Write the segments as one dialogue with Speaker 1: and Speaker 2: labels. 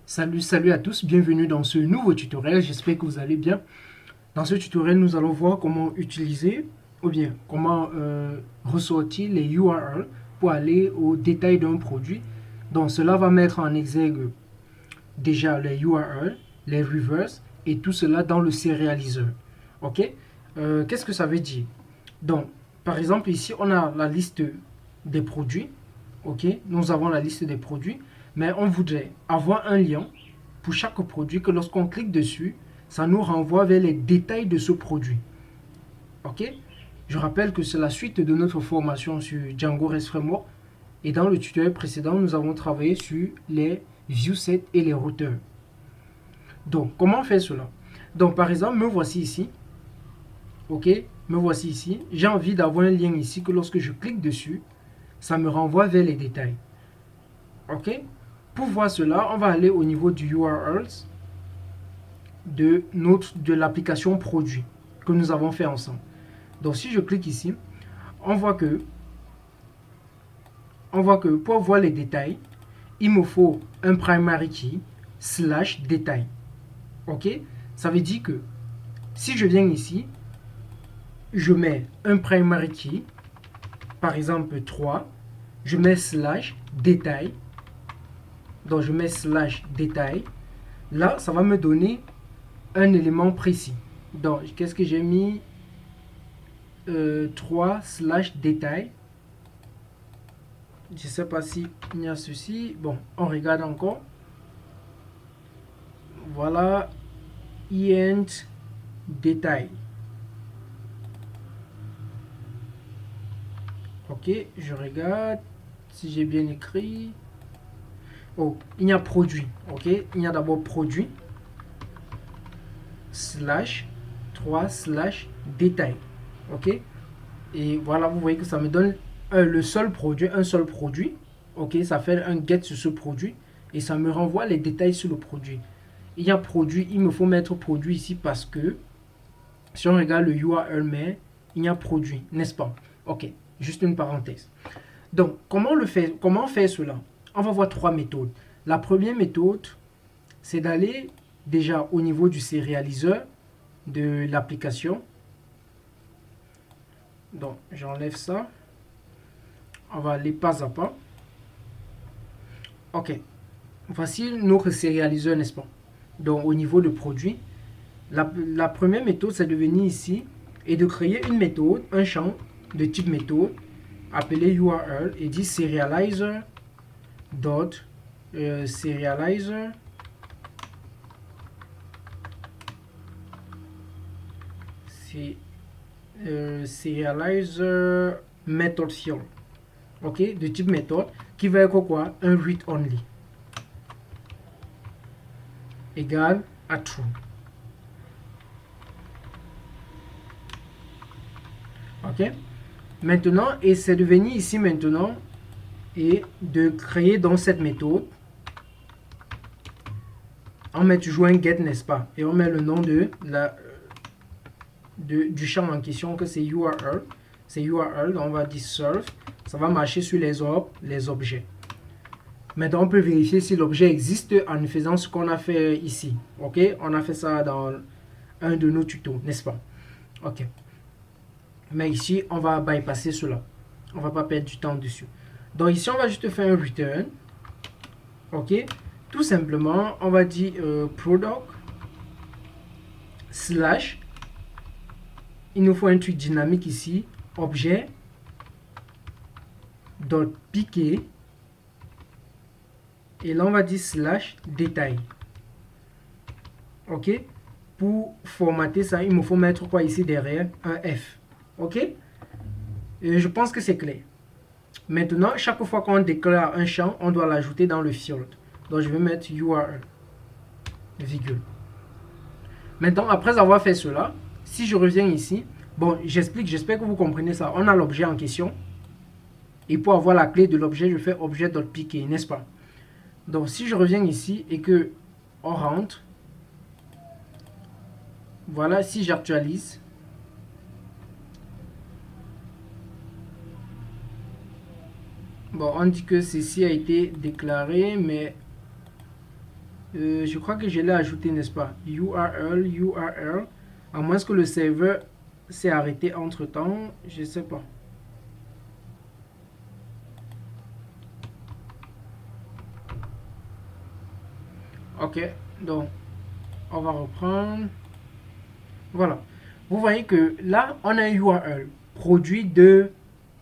Speaker 1: Salut à tous, bienvenue dans ce nouveau tutoriel, j'espère que vous allez bien. Dans ce tutoriel, nous allons voir comment utiliser ou bien comment ressortir les URL pour aller au détail d'un produit. Donc cela va mettre en exergue déjà les URL, les reverse et tout cela dans le sérialiseur. Ok. Qu'est-ce que ça veut dire? Donc par exemple ici on a la liste des produits. Ok, nous avons la liste des produits, mais on voudrait avoir un lien pour chaque produit que lorsqu'on clique dessus, ça nous renvoie vers les détails de ce produit. Ok. Je rappelle que c'est la suite de notre formation sur Django REST Framework. Et dans le tutoriel précédent, nous avons travaillé sur les viewsets et les routeurs. Donc, comment faire cela? Donc, par exemple, me voici ici. Ok, me voici ici. J'ai envie d'avoir un lien ici que lorsque je clique dessus, ça me renvoie vers les détails. Ok. Pour voir cela, on va aller au niveau du URLs de l'application produit que nous avons fait ensemble. Donc si je clique ici, on voit que pour voir les détails, il me faut un primary key slash détail. Ok, ça veut dire que si je viens ici, je mets un primary key, par exemple 3, je mets slash détail, donc je mets slash détail, là ça va me donner un élément précis. Donc qu'est-ce que j'ai mis? 3 slash détail. Je ne sais pas si il y a ceci. Bon, on regarde encore. Voilà. Int détail. Ok, je regarde si j'ai bien écrit. Oh, il y a produit. Ok, il y a d'abord produit slash 3 slash détail. Ok, et voilà, vous voyez que ça me donne le seul produit, un seul produit. Ok, ça fait un get sur ce produit et ça me renvoie les détails sur le produit. Il y a produit, il me faut mettre produit ici parce que si on regarde le URL mais il y a produit, n'est-ce pas? Ok, juste une parenthèse. Donc, comment faire cela? On va voir trois méthodes. La première méthode, c'est d'aller déjà au niveau du sérialiseur de l'application. Donc, j'enlève ça. On va aller pas à pas. Ok, voici notre sérialiseur, n'est-ce pas? Donc, au niveau de produit, la première méthode, c'est de venir ici et de créer une méthode, un champ de type méthode appelé URL et dit serializer dot serializer serializer method field, ok, de type méthode qui va être quoi? Un read only égal à true. Ok, maintenant, et c'est de venir ici maintenant et de créer dans cette méthode, on met toujours un get, n'est-ce pas, et on met le nom du champ en question que c'est URL. C'est URL, on va dire serve, ça va marcher sur les objets. Maintenant, on peut vérifier si l'objet existe en faisant ce qu'on a fait ici. Ok, on a fait ça dans un de nos tutos, n'est-ce pas? Ok. Mais ici, on va bypasser cela. On va pas perdre du temps dessus. Donc ici, on va juste faire un return. Ok. Tout simplement, on va dire product slash. Il nous faut un truc dynamique ici. Objet dot piqué. Et là, on va dire slash détail. Ok. Pour formater ça, il me faut mettre quoi ici derrière? Un F. Ok. Et je pense que c'est clair. Maintenant, chaque fois qu'on déclare un champ, on doit l'ajouter dans le field. Donc, je vais mettre URL, virgule. Maintenant, après avoir fait cela, si je reviens ici, bon, j'explique, j'espère que vous comprenez ça. On a l'objet en question. Et pour avoir la clé de l'objet, je fais objet.piqué, n'est-ce pas? Donc, si je reviens ici et que on rentre, voilà, si j'actualise, bon, on dit que ceci a été déclaré, mais Je crois que je l'ai ajouté, n'est-ce pas? URL, à moins que le serveur s'est arrêté entre temps, je sais pas. Ok, donc on va reprendre. Voilà. Vous voyez que là, on a un URL. Produit 2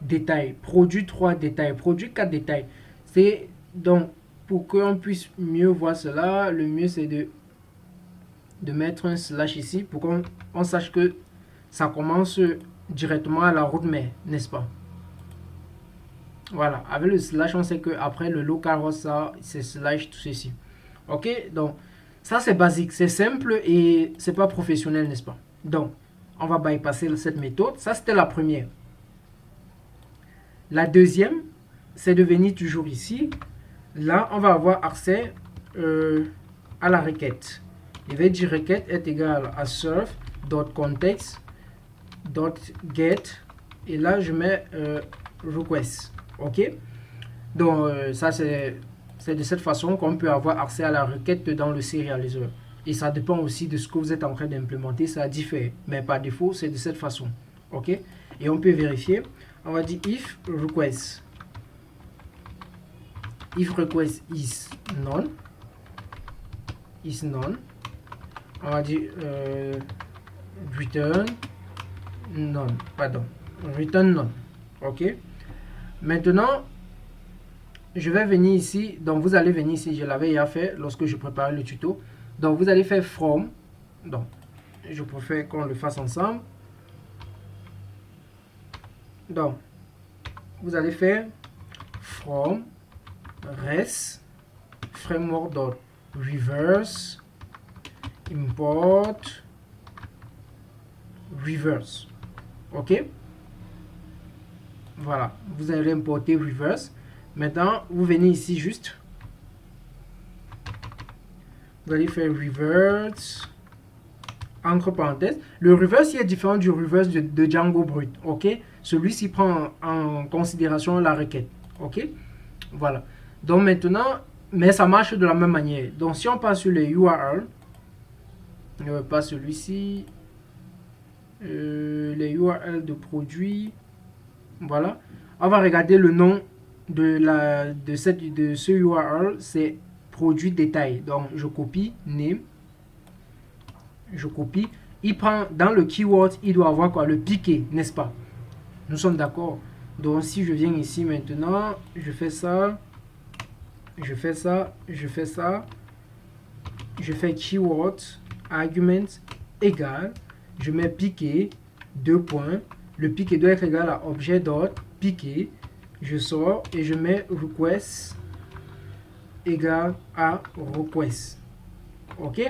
Speaker 1: détails, produit 3 détails, produit 4 détails. C'est donc, pour qu'on puisse mieux voir cela, le mieux c'est de mettre un slash ici pour qu'on sache que ça commence directement à la route mère, n'est-ce pas? Voilà, avec le slash, on sait que après le localhost, ça, c'est slash tout ceci. Ok, donc ça c'est basique, c'est simple et c'est pas professionnel, n'est-ce pas? Donc, on va bypasser cette méthode. Ça, c'était la première. La deuxième, c'est de venir toujours ici. Là, on va avoir accès à la requête. Il va dire requête est égale à serve.context.get et là, je mets request. Ok? Donc, ça, c'est de cette façon qu'on peut avoir accès à la requête dans le serializer. Et ça dépend aussi de ce que vous êtes en train d'implémenter, ça diffère. Mais par défaut, c'est de cette façon. Ok? Et on peut vérifier. On va dire if request. If request is none. On va dire return none. Pardon. Return none. Ok? Maintenant, je vais venir ici. Donc, vous allez venir ici. Je l'avais déjà fait lorsque je préparais le tuto. Donc, vous allez faire from. Donc, je préfère qu'on le fasse ensemble. Donc, vous allez faire from res framework.reverse import reverse. Ok? Voilà, vous allez importer reverse. Maintenant, vous venez ici juste. Vous allez faire reverse entre parenthèses. Le reverse est différent du reverse de Django brut. Ok? Celui-ci prend en considération la requête. Ok? Voilà. Donc maintenant, mais ça marche de la même manière. Donc si on passe sur les URL, pas celui-ci, les URL de produits, voilà. On va regarder le nom de ce URL, c'est produit détail. Donc je copie name, je copie. Il prend dans le keyword, il doit avoir quoi? Le piqué, n'est-ce pas? Nous sommes d'accord. Donc si je viens ici maintenant, je fais ça, je fais ça, je fais ça, je fais keyword argument égal, je mets piqué, 2 points, le piqué doit être égal à objet dot piqué, je sors et je mets request égal à request. Ok?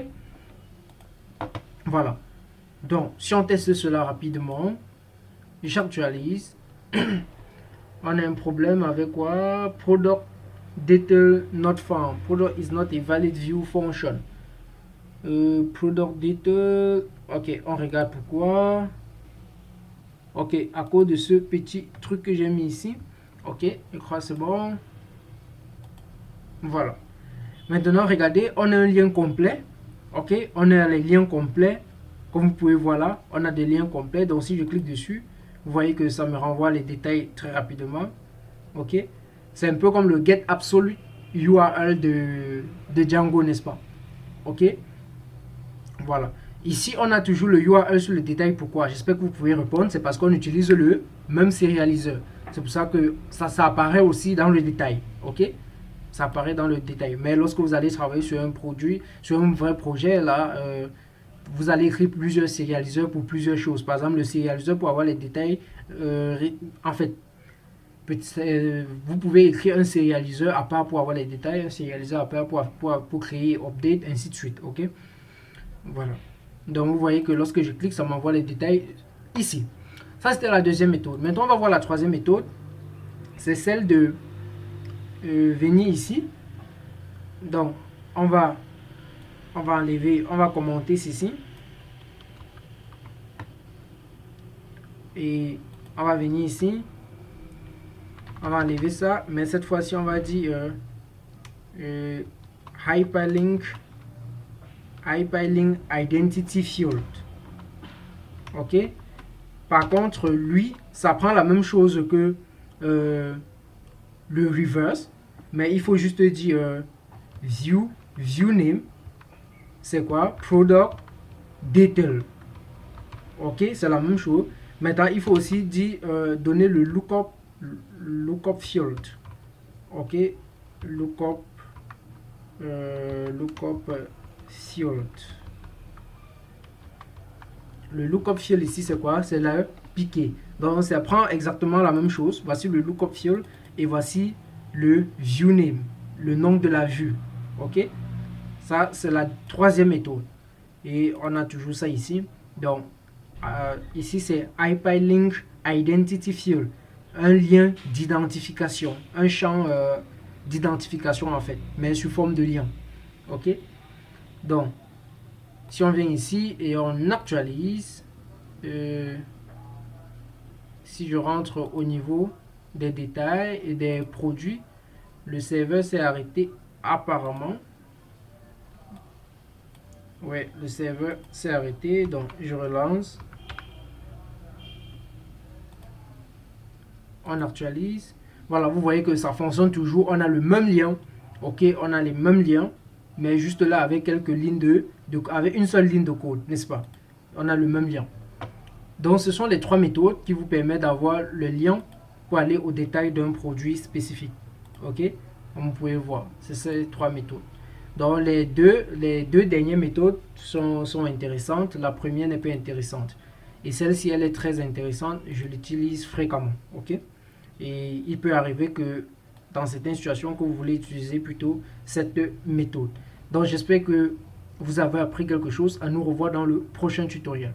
Speaker 1: Voilà. Donc, si on teste cela rapidement, j'actualise. On a un problème avec quoi? Product data not found. Product is not a valid view function. Product data. Ok, on regarde pourquoi. Ok, à cause de ce petit truc que j'ai mis ici. Ok, je crois que c'est bon. Voilà. Maintenant, regardez, on a un lien complet. Ok, on a les liens complets. Comme vous pouvez voir là, on a des liens complets. Donc, si je clique dessus, vous voyez que ça me renvoie les détails très rapidement. Ok, c'est un peu comme le get absolute URL de Django, n'est-ce pas? Ok, voilà. Ici, on a toujours le URL sur le détail. Pourquoi? J'espère que vous pouvez répondre. C'est parce qu'on utilise le même serializer. C'est pour ça que ça apparaît aussi dans le détail. Ok, ça apparaît dans le détail. Mais lorsque vous allez travailler sur un produit, sur un vrai projet, là, vous allez écrire plusieurs serialiseurs pour plusieurs choses. Par exemple, le serializer pour avoir les détails, en fait, vous pouvez écrire un serialiseur à part pour avoir les détails, un serialiseur à part pour créer update, ainsi de suite. Ok, voilà. Donc vous voyez que lorsque je clique, ça m'envoie les détails ici. Ça, c'était la deuxième méthode. Maintenant, on va voir la troisième méthode. C'est celle de venir ici. Donc, on va enlever, on va commenter ceci. Et on va venir ici. On va enlever ça. Mais cette fois-ci, on va dire hyperlink Hyperlink Identity Field. Ok. Par contre, lui, ça prend la même chose que le reverse, mais il faut juste dire view name, c'est quoi? Product detail. Ok, c'est la même chose. Maintenant, il faut aussi dire donner le lookup field. Ok, lookup field. Le lookup field ici, c'est quoi? C'est le piqué. Donc, ça prend exactement la même chose. Voici le lookup field et voici le view name, le nom de la vue. Ok? Ça, c'est la troisième méthode. Et on a toujours ça ici. Donc, ici, c'est Hyperlink Identity Field. Un lien d'identification. Un champ d'identification, en fait, mais sous forme de lien. Ok? Donc, si on vient ici et on actualise, si je rentre au niveau des détails et des produits, le serveur s'est arrêté apparemment. Ouais, le serveur s'est arrêté, donc je relance. On actualise. Voilà, vous voyez que ça fonctionne toujours. On a le même lien. Ok, on a les mêmes liens, mais juste là avec quelques lignes avec une seule ligne de code, n'est-ce pas? On a le même lien. Donc, ce sont les trois méthodes qui vous permettent d'avoir le lien pour aller au détail d'un produit spécifique. Ok, comme vous pouvez voir, c'est ces trois méthodes. Donc, les deux dernières méthodes sont intéressantes. La première n'est pas intéressante. Et celle-ci, elle est très intéressante. Je l'utilise fréquemment. Ok. Et il peut arriver que dans certaines situations que vous voulez utiliser plutôt cette méthode. Donc, j'espère que vous avez appris quelque chose. À nous revoir dans le prochain tutoriel.